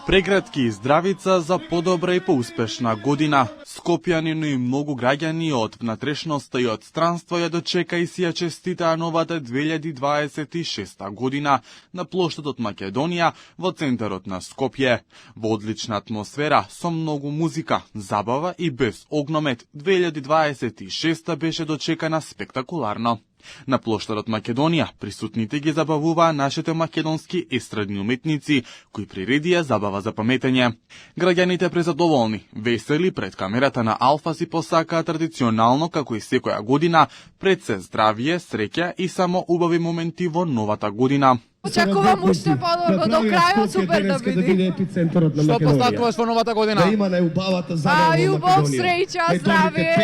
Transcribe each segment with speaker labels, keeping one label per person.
Speaker 1: прегратки и здравица за подобра и поуспешна година. Скопјани, но и многу граѓани од внатрешноста и од странство ја дочека и си ја честитаа новата 2026 година на плоштадот Македонија во центарот на Скопје. Во одлична атмосфера, со многу музика, забава и без огномет, 2026 беше дочекана спектакуларно. На плоштадот Македонија присутните ги забавуваа нашите македонски естрадни уметници, кои приредија забава за паметење. Граѓаните презадоволни, весели пред камерата на Алфа си посакаа традиционално, како и секоја година, пред се здравие, среќа и само убави моменти во новата година.
Speaker 2: Очекувам уште подобро до крајот, супер да биде.
Speaker 3: Што постакуваш во новата година?
Speaker 4: Да има најубавата забава во
Speaker 2: љубов,
Speaker 4: Македонија.
Speaker 2: среќа, здравие.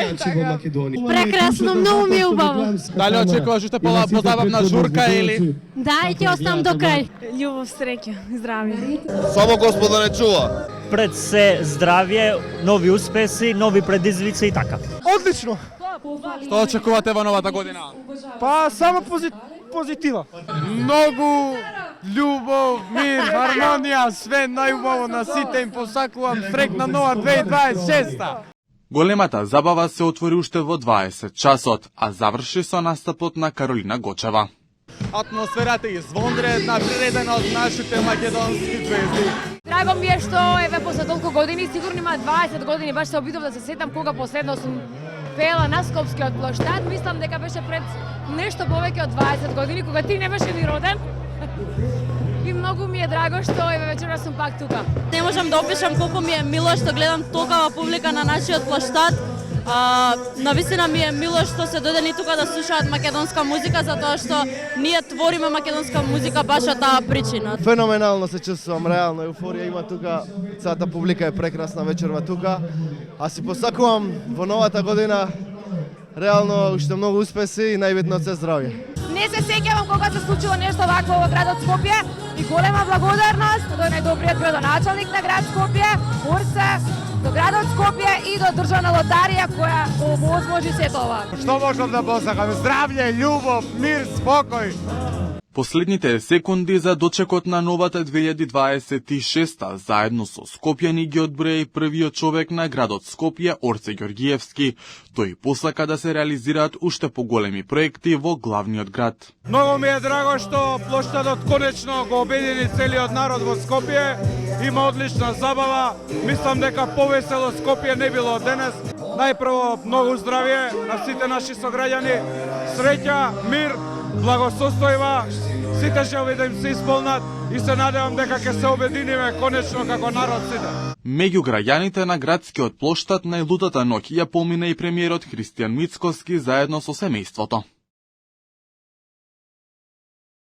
Speaker 5: Прекрасно, многу ми е убаво.
Speaker 3: Дали очекуваш уште позабавна журка или?
Speaker 5: Да, и ќе останам до крај.
Speaker 2: Љубов, среќа, здравие.
Speaker 6: Само Господ да не чува.
Speaker 7: Пред се здравје, нови успеси, нови предизвици и така.
Speaker 3: Одлично. Што очекувате во новата година?
Speaker 8: Па само позитива.
Speaker 3: Многу љубов, мир, хармонија, све најубаво на сите им посакувам среќна нова 2026.
Speaker 1: Големата забава се отвори уште во 20 часот, а заврши со настапот на Каролина Гочева.
Speaker 3: Атмосферата е извонредна, приредена од нашите македонски звезди.
Speaker 2: Драго ми е што еве после толку години, сигурно има 20 години, баш се обидов да се сетам кога последно сум пеела на Скопскиот плоштад. Мислам дека беше пред нешто повеќе од 20 години, кога ти не беше ни роден. И многу ми е драго што еве вечерва сум пак тука.
Speaker 5: Не можам да опишам колку ми е мило што гледам толкова публика на нашиот плоштад. Навистина ми е мило што се дојдени тука да слушаат македонска музика, затоа што ние твориме македонска музика баш од таа причина.
Speaker 6: Феноменално се чувствувам, реално еуфорија има тука, целата публика е прекрасна вечерва тука. А си посакувам во новата година реално уште многу успеси и најбитно се здравје.
Speaker 2: Не се сеќавам кога се случило нешто вакво во градот Скопје и голема благодарност до најдобриот градоначалник на град Скопје, Урце, до градот Скопје и до државна лотарија која овозможи сето ова.
Speaker 3: Што можам да посакам? Здравје, љубов, мир, спокој.
Speaker 1: Последните секунди за дочекот на новата 2026 заедно со Скопјани ги одброја и првиот човек на градот Скопје, Орце Ѓоргиевски. Тој посака да се реализираат уште поголеми проекти во главниот град.
Speaker 8: Многу ми е драго што плоштадот конечно го обедини целиот народ во Скопје. Има одлична забава. Мислам дека повесело Скопје не било денес. Најпрво многу здравје на сите наши сограѓани. Среќа, мир, благосостојба, сите желби да им се исполнат и се надевам дека ќе се обединиме конечно како народ сите.
Speaker 1: Меѓу граѓаните на градскиот плоштад најлутата ноќ ја помина и премиерот Христијан Мицкоски заедно со семејството.